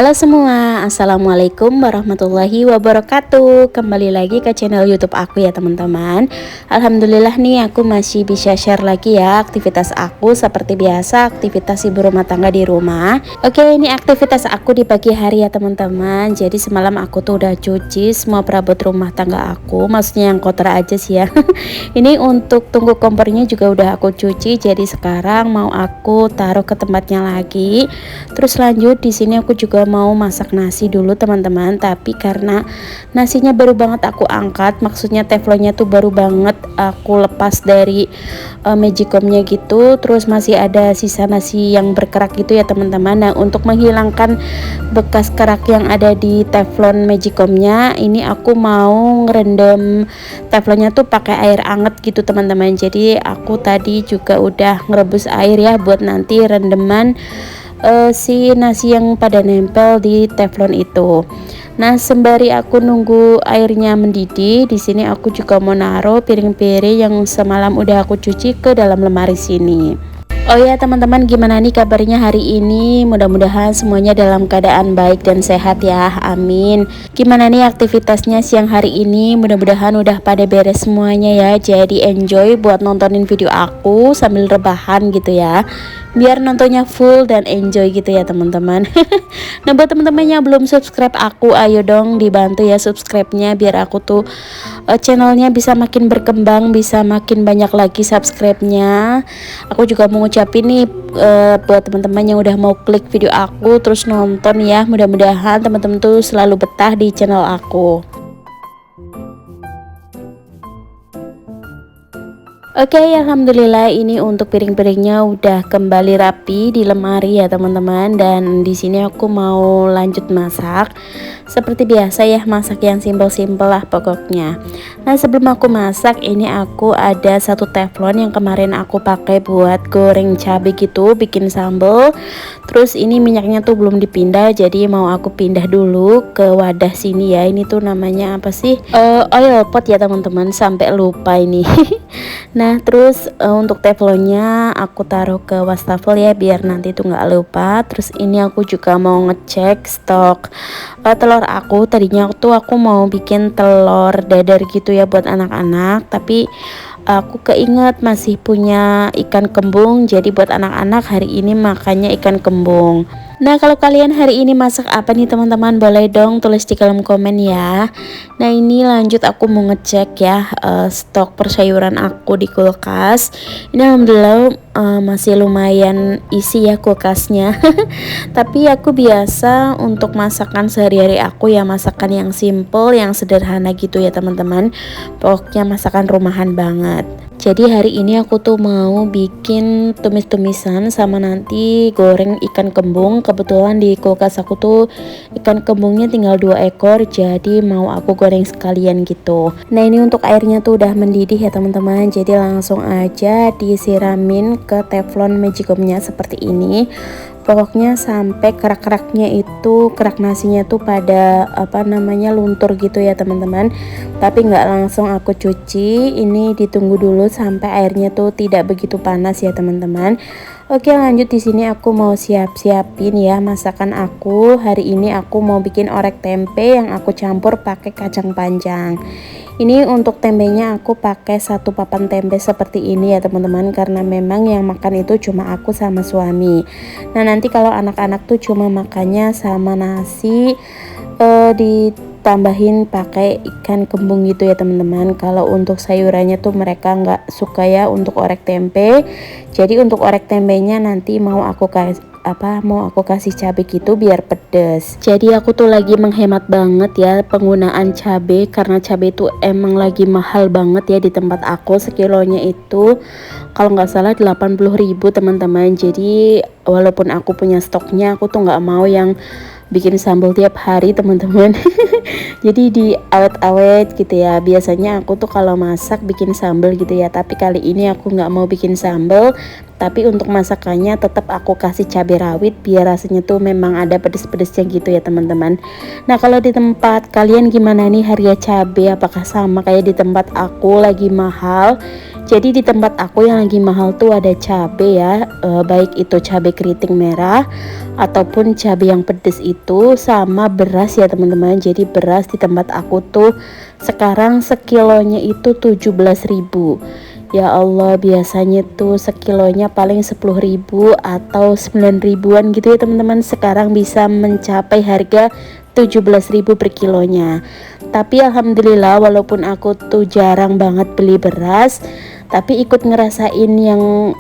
Halo semua, Assalamualaikum warahmatullahi wabarakatuh. Kembali lagi ke channel YouTube aku ya teman-teman. Alhamdulillah nih aku masih bisa share lagi ya aktivitas aku seperti biasa, aktivitas ibu rumah tangga di rumah. Oke, ini aktivitas aku di pagi hari ya teman-teman. Jadi semalam aku tuh udah cuci semua perabot rumah tangga aku, maksudnya yang kotor aja sih ya. Ini untuk tungku kompornya juga udah aku cuci. Jadi sekarang mau aku taruh ke tempatnya lagi. Terus lanjut di sini aku juga mau masak nasi dulu teman-teman, tapi karena nasinya baru banget aku angkat, maksudnya teflonnya tuh baru banget aku lepas dari magicomnya gitu, terus masih ada sisa nasi yang berkerak gitu ya teman-teman. Nah, untuk menghilangkan bekas kerak yang ada di teflon magicomnya, ini aku mau ngerendam teflonnya tuh pakai air anget gitu teman-teman. Jadi aku tadi juga udah ngerebus air ya buat nanti rendeman si nasi yang pada nempel di teflon itu. Nah, sembari aku nunggu airnya mendidih, di sini aku juga mau naruh piring-piring yang semalam udah aku cuci ke dalam lemari sini. Oh ya teman-teman, gimana nih kabarnya hari ini? Mudah-mudahan semuanya dalam keadaan baik dan sehat ya, amin. Gimana nih aktivitasnya siang hari ini? Mudah-mudahan udah pada beres semuanya ya. Jadi enjoy buat nontonin video aku sambil rebahan gitu ya, biar nontonnya full dan enjoy gitu ya teman-teman. Nah, buat teman-teman yang belum subscribe aku, ayo dong dibantu ya subscribe-nya, biar aku tuh channelnya bisa makin berkembang, bisa makin banyak lagi subscribe-nya. Aku juga mau ngucapin nih buat teman-teman yang udah mau klik video aku terus nonton ya, mudah-mudahan teman-teman tuh selalu betah di channel aku. Oke, alhamdulillah ini untuk piring-piringnya udah kembali rapi di lemari ya teman-teman. Dan di sini aku mau lanjut masak. Seperti biasa ya, masak yang simpel-simpel lah pokoknya. Nah, sebelum aku masak, ini aku ada satu teflon yang kemarin aku pakai buat goreng cabai gitu, bikin sambal. Terus ini minyaknya tuh belum dipindah, jadi mau aku pindah dulu ke wadah sini ya. Ini tuh namanya apa sih? Oil pot ya teman-teman, sampai lupa ini. Nah, terus untuk teflonnya aku taruh ke wastafel ya, biar nanti tuh nggak lupa. Terus ini aku juga mau ngecek stok telur aku. Tadinya aku mau bikin telur dadar gitu ya buat anak-anak, tapi aku keinget masih punya ikan kembung. Jadi buat anak-anak hari ini makannya ikan kembung. Nah, kalau kalian hari ini masak apa nih teman-teman, boleh dong tulis di kolom komen ya. Nah, ini lanjut aku mau ngecek ya stok persayuran aku di kulkas. Ini alhamdulillah masih lumayan isi ya kulkasnya. Tapi aku biasa untuk masakan sehari-hari aku ya masakan yang simple, yang sederhana gitu ya teman-teman. Pokoknya masakan rumahan banget. Jadi hari ini aku tuh mau bikin tumis-tumisan sama nanti goreng ikan kembung. Kebetulan di kulkas aku tuh ikan kembungnya tinggal 2 ekor, jadi mau aku goreng sekalian gitu. Nah, ini untuk airnya tuh udah mendidih ya teman-teman. Jadi langsung aja disiramin ke teflon magicomnya seperti ini. Pokoknya sampai kerak-keraknya itu, kerak nasinya tuh pada luntur gitu ya teman-teman. Tapi nggak langsung aku cuci, ini ditunggu dulu sampai airnya tuh tidak begitu panas ya teman-teman. Oke, lanjut di sini aku mau siap-siapin ya masakan aku. Hari ini aku mau bikin orek tempe yang aku campur pakai kacang panjang. Ini untuk tempenya aku pakai 1 papan tempe seperti ini ya teman-teman, karena memang yang makan itu cuma aku sama suami. Nah, nanti kalau anak-anak tuh cuma makannya sama nasi ditambahin pakai ikan kembung gitu ya teman-teman. Kalau untuk sayurannya tuh mereka nggak suka ya untuk orek tempe. Jadi untuk orek tempenya nanti mau aku kasih cabai gitu biar pedes. Jadi aku tuh lagi menghemat banget ya penggunaan cabai, karena cabai itu emang lagi mahal banget ya di tempat aku. Sekilonya itu kalau nggak salah 80.000 teman-teman. Jadi walaupun aku punya stoknya, aku tuh nggak mau yang bikin sambal tiap hari teman-teman. Jadi di awet-awet gitu ya. Biasanya aku tuh kalau masak bikin sambal gitu ya, tapi kali ini aku nggak mau bikin sambal, tapi untuk masakannya tetap aku kasih cabai rawit biar rasanya tuh memang ada pedes-pedesnya gitu ya teman-teman. Nah, kalau di tempat kalian gimana nih harga cabai, apakah sama kayak di tempat aku lagi mahal? Jadi di tempat aku yang lagi mahal tuh ada cabai ya, baik itu cabai keriting merah ataupun cabai yang pedes itu, sama beras ya teman-teman. Jadi beras di tempat aku tuh sekarang sekilonya itu 17.000. Ya Allah, biasanya tuh sekilonya paling 10.000 atau 9.000-an gitu ya teman-teman. Sekarang bisa mencapai harga 17.000 per kilonya. Tapi alhamdulillah, walaupun aku tuh jarang banget beli beras, tapi ikut ngerasain yang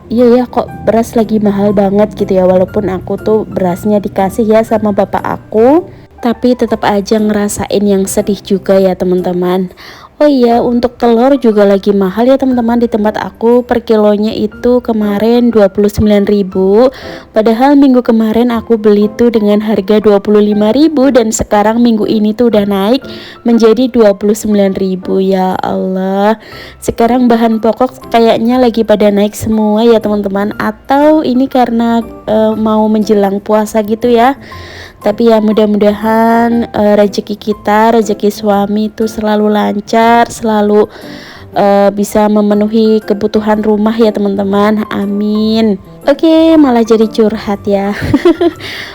iya ya, kok beras lagi mahal banget gitu ya. Walaupun aku tuh berasnya dikasih ya sama bapak aku, tapi tetap aja ngerasain yang sedih juga ya teman-teman. Oh iya, untuk telur juga lagi mahal ya teman-teman. Di tempat aku per kilonya itu kemarin 29.000. Padahal minggu kemarin aku beli tuh dengan harga 25.000, dan sekarang minggu ini tuh udah naik menjadi 29.000. Ya Allah. Sekarang bahan pokok kayaknya lagi pada naik semua ya teman-teman. Atau ini karena mau menjelang puasa gitu ya. Tapi ya mudah-mudahan rezeki kita, rezeki suami itu selalu lancar, selalu bisa memenuhi kebutuhan rumah ya teman-teman. Amin. Oke, malah jadi curhat ya.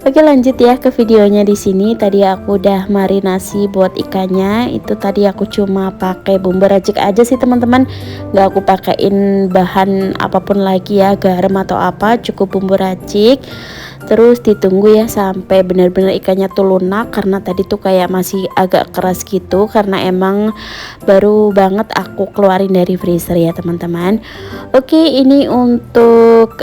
Oke, lanjut ya ke videonya di sini. Tadi aku udah marinasi buat ikannya. Itu tadi aku cuma pakai bumbu racik aja sih teman-teman. Nggak aku pakein bahan apapun lagi ya, garam atau apa, cukup bumbu racik. Terus ditunggu ya sampai benar-benar ikannya tuh lunak, karena tadi tuh kayak masih agak keras gitu karena emang baru banget aku keluarin dari freezer ya teman-teman. Oke, ini untuk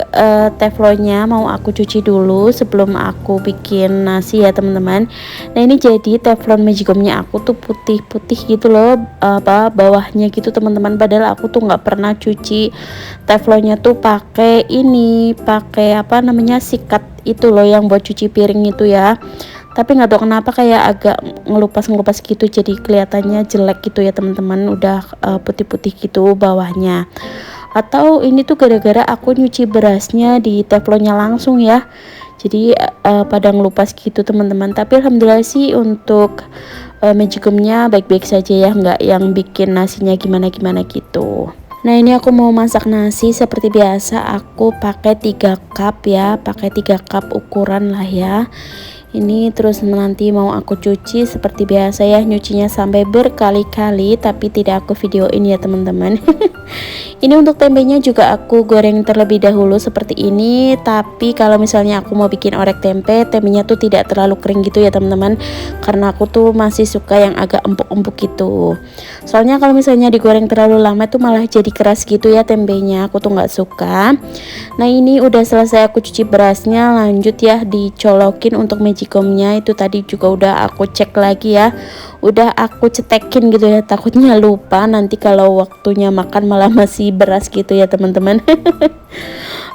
teflonnya mau aku cuci dulu sebelum aku bikin nasi ya teman-teman. Nah ini jadi teflon magicomnya aku tuh putih-putih gitu loh, bawahnya gitu teman-teman. Padahal aku tuh nggak pernah cuci teflonnya tuh pakai ini, pakai apa namanya, sikat itu loh yang buat cuci piring itu ya. Tapi nggak tahu kenapa kayak agak ngelupas gitu, jadi kelihatannya jelek gitu ya teman-teman. Udah putih-putih gitu bawahnya. Atau ini tuh gara-gara aku nyuci berasnya di teflonnya langsung ya, jadi pada ngelupas gitu teman-teman. Tapi alhamdulillah sih untuk magicomnya baik-baik saja ya, nggak yang bikin nasinya gimana-gimana gitu. Nah ini aku mau masak nasi seperti biasa. Aku pakai 3 cup ya, pakai 3 cup ukuran lah ya. Ini terus nanti mau aku cuci seperti biasa ya, nyucinya sampai berkali-kali, tapi tidak aku videoin ya teman-teman. Ini untuk tempenya juga aku goreng terlebih dahulu seperti ini. Tapi kalau misalnya aku mau bikin orek tempe, tempenya tuh tidak terlalu kering gitu ya teman-teman, karena aku tuh masih suka yang agak empuk-empuk gitu. Soalnya kalau misalnya digoreng terlalu lama tuh malah jadi keras gitu ya tempenya, aku tuh nggak suka. Nah ini udah selesai aku cuci berasnya, lanjut ya dicolokin untuk magicomnya. Itu tadi juga udah aku cek lagi ya, udah aku cetekin gitu ya, takutnya lupa nanti kalau waktunya makan malah masih beras gitu ya teman-teman.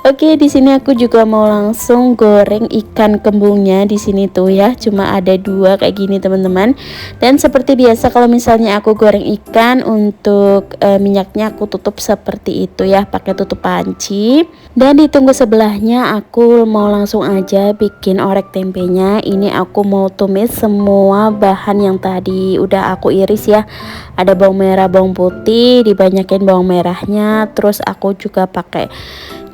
Oke, di sini aku juga mau langsung goreng ikan kembungnya di sini tuh ya. Cuma ada 2 kayak gini teman-teman. Dan seperti biasa kalau misalnya aku goreng ikan, untuk minyaknya aku tutup seperti itu ya, pakai tutup panci. Dan ditunggu sebelahnya aku mau langsung aja bikin orek tempenya. Ini aku mau tumis semua bahan yang tadi udah aku iris ya. Ada bawang merah, bawang putih, dibanyakin bawang merahnya. Terus aku juga pakai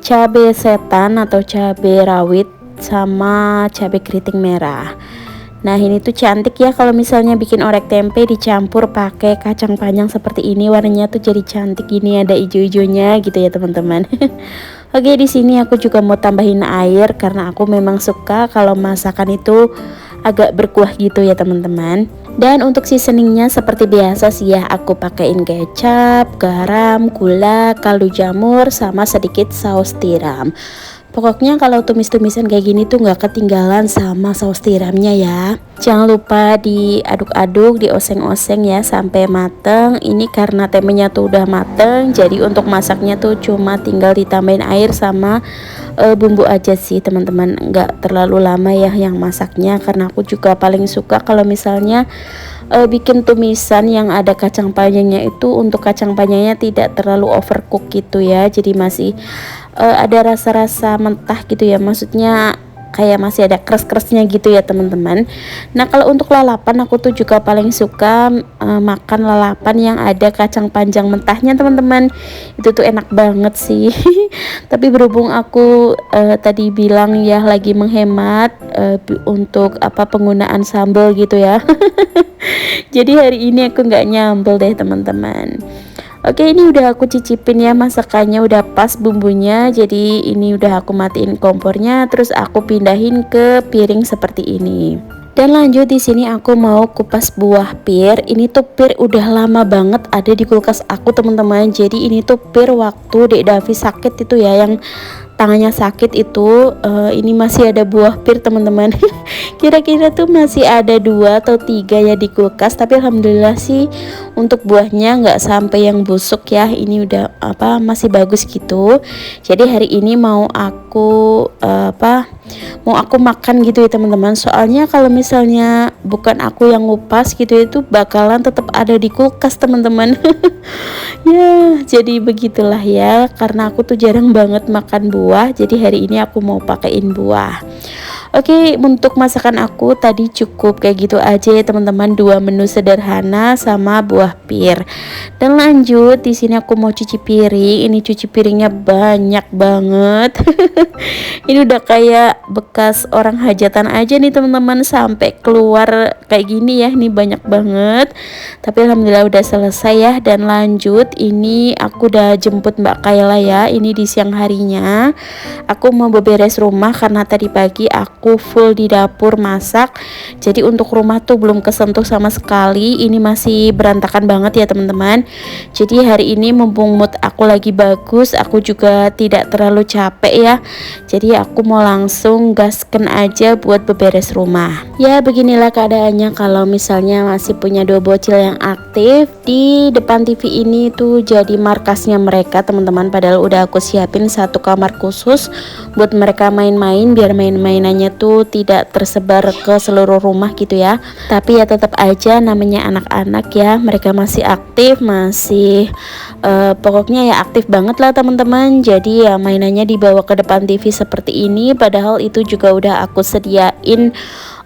cabai setan atau cabai rawit sama cabai keriting merah. Nah ini tuh cantik ya kalau misalnya bikin orek tempe dicampur pakai kacang panjang seperti ini, warnanya tuh jadi cantik gini, ada ijo-ijonya gitu ya teman-teman. Oke, di sini aku juga mau tambahin air karena aku memang suka kalau masakan itu agak berkuah gitu ya teman-teman. Dan untuk seasoningnya seperti biasa sih ya, aku pakaiin kecap, garam, gula, kaldu jamur, sama sedikit saus tiram. Pokoknya kalau tumis-tumisan kayak gini tuh nggak ketinggalan sama saus tiramnya ya. Jangan lupa diaduk-aduk, dioseng-oseng ya sampai mateng. Ini karena tempenya tuh udah mateng, jadi untuk masaknya tuh cuma tinggal ditambahin air sama bumbu aja sih teman-teman. Nggak terlalu lama ya yang masaknya, karena aku juga paling suka kalau misalnya bikin tumisan yang ada kacang panjangnya itu, untuk kacang panjangnya tidak terlalu overcook gitu ya, jadi masih ada rasa-rasa mentah gitu ya, maksudnya kayak masih ada keras-kerasnya gitu ya teman-teman. Nah kalau untuk lalapan aku tuh juga paling suka makan lalapan yang ada kacang panjang mentahnya teman-teman. Itu tuh enak banget sih. Tapi berhubung aku tadi bilang ya lagi menghemat untuk penggunaan sambal gitu ya. Jadi hari ini aku nggak nyambel deh teman-teman. Oke, ini udah aku cicipin ya, masakannya udah pas bumbunya. Jadi ini udah aku matiin kompornya, terus aku pindahin ke piring seperti ini. Dan lanjut di sini aku mau kupas buah pir. Ini tuh pir udah lama banget ada di kulkas aku teman-teman. Jadi ini tuh pir waktu Dek Davi sakit itu ya, yang tangannya sakit itu. Ini masih ada buah pir teman-teman. Kira-kira tuh masih ada 2 atau 3 ya di kulkas, tapi alhamdulillah sih untuk buahnya nggak sampai yang busuk ya. Ini udah masih bagus gitu. Jadi hari ini mau aku makan gitu ya teman-teman. Soalnya kalau misalnya bukan aku yang ngupas gitu itu bakalan tetap ada di kulkas teman-teman. Ya jadi begitulah ya, karena aku tuh jarang banget makan buah, jadi hari ini aku mau pakein buah. Oke, untuk masakan aku tadi cukup kayak gitu aja ya teman-teman, 2 menu sederhana sama buah pir. Dan lanjut di sini aku mau cuci piring. Ini cuci piringnya banyak banget. Ini udah kayak bekas orang hajatan aja nih teman-teman, sampai keluar kayak gini ya. Ini banyak banget. Tapi alhamdulillah udah selesai ya. Dan lanjut ini aku udah jemput Mbak Kayla ya. Ini di siang harinya. Aku mau beberes rumah karena tadi pagi aku full di dapur masak. Jadi untuk rumah tuh belum kesentuh sama sekali. Ini masih berantakan banget ya teman-teman. Jadi hari ini mumpung mood aku lagi bagus, aku juga tidak terlalu capek ya. Jadi aku mau langsung gasken aja buat beberes rumah. Ya beginilah keadaannya kalau misalnya masih punya 2 bocil yang aktif. Di depan TV ini tuh jadi markasnya mereka teman-teman. Padahal udah aku siapin 1 kamar khusus buat mereka main-main, biar main-mainannya tuh tidak tersebar ke seluruh rumah gitu ya. Tapi ya tetap aja namanya anak-anak ya, mereka masih aktif, masih pokoknya ya aktif banget lah teman-teman. Jadi ya mainannya dibawa ke depan TV seperti ini. Padahal itu juga udah aku sediain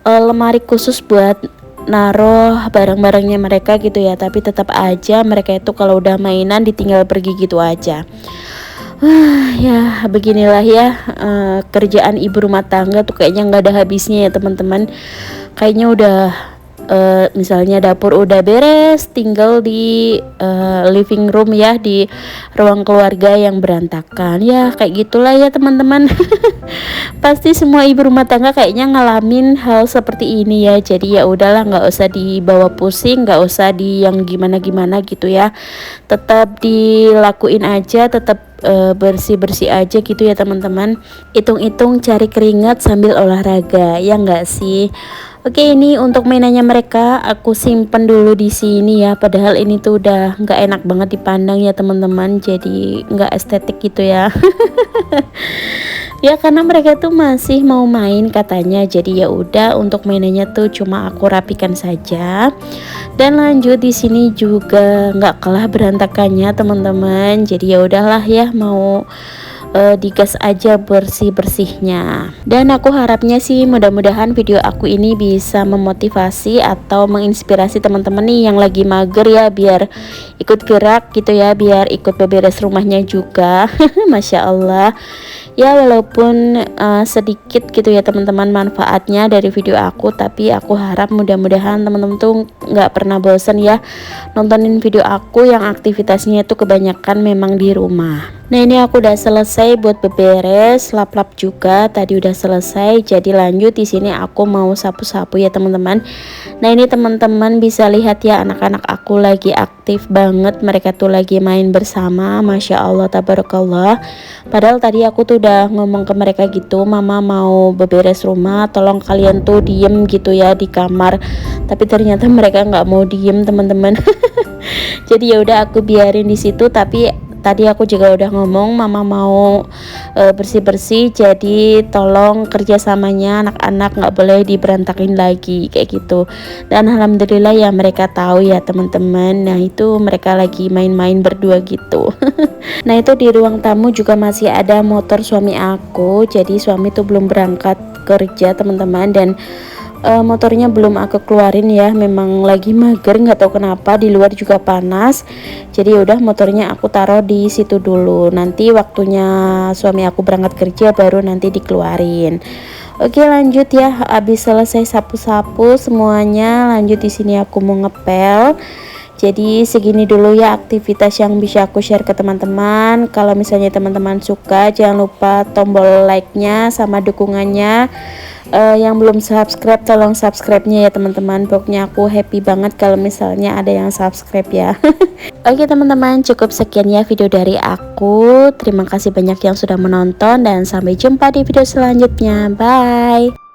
lemari khusus buat naruh barang-barangnya mereka gitu ya. Tapi tetap aja mereka itu kalau udah mainan ditinggal pergi gitu aja. Ya beginilah ya, kerjaan ibu rumah tangga tuh kayaknya nggak ada habisnya ya teman-teman. Kayaknya udah misalnya dapur udah beres, tinggal di living room ya, di ruang keluarga yang berantakan ya, kayak gitulah ya teman-teman. Pasti semua ibu rumah tangga kayaknya ngalamin hal seperti ini ya. Jadi ya udahlah, nggak usah dibawa pusing, nggak usah di yang gimana-gimana gitu ya. Tetap dilakuin aja, tetap bersih-bersih aja gitu ya teman-teman. Hitung-hitung cari keringat sambil olahraga, ya enggak sih? Oke, ini untuk mainannya mereka aku simpen dulu di sini ya. Padahal ini tuh udah nggak enak banget dipandang ya teman-teman. Jadi nggak estetik gitu ya. Ya karena mereka tuh masih mau main katanya. Jadi ya udah, untuk mainannya tuh cuma aku rapikan saja. Dan lanjut di sini juga nggak kalah berantakannya teman-teman. Jadi ya udahlah ya, mau digas aja bersih-bersihnya. Dan aku harapnya sih mudah-mudahan video aku ini bisa memotivasi atau menginspirasi teman-teman nih yang lagi mager ya, biar ikut gerak gitu ya, biar ikut beberes rumahnya juga. Masya Allah ya, walaupun sedikit gitu ya teman-teman manfaatnya dari video aku, tapi aku harap mudah-mudahan teman-teman tuh nggak pernah bosan ya nontonin video aku yang aktivitasnya itu kebanyakan memang di rumah. Nah ini aku udah selesai buat beberes, lap-lap juga tadi udah selesai. Jadi lanjut di sini aku mau sapu-sapu ya teman-teman. Nah ini teman-teman bisa lihat ya, anak-anak aku lagi aktif banget. Mereka tuh lagi main bersama, Masya Allah tabarakallah. Padahal tadi aku tuh udah ngomong ke mereka gitu, mama mau beberes rumah, tolong kalian tuh diem gitu ya di kamar. Tapi ternyata mereka nggak mau diem teman-teman. Jadi ya udah aku biarin di situ. Tapi tadi aku juga udah ngomong mama mau bersih-bersih, jadi tolong kerjasamanya anak-anak nggak boleh diberantakin lagi kayak gitu. Dan alhamdulillah ya mereka tahu ya teman-teman. Nah itu mereka lagi main-main berdua gitu. Nah itu di ruang tamu juga masih ada motor suami aku. Jadi suami tuh belum berangkat kerja teman-teman, dan motornya belum aku keluarin ya, memang lagi mager nggak tahu kenapa, di luar juga panas. Jadi udah motornya aku taruh di situ dulu, nanti waktunya suami aku berangkat kerja baru nanti dikeluarin. Oke, lanjut ya, habis selesai sapu-sapu semuanya, lanjut di sini aku mau ngepel. Jadi segini dulu ya aktivitas yang bisa aku share ke teman-teman. Kalau misalnya teman-teman suka, jangan lupa tombol like-nya sama dukungannya. Yang belum subscribe, tolong subscribe-nya ya teman-teman. Pokoknya aku happy banget kalau misalnya ada yang subscribe ya. Oke teman-teman, cukup sekian ya video dari aku. Terima kasih banyak yang sudah menonton dan sampai jumpa di video selanjutnya. Bye.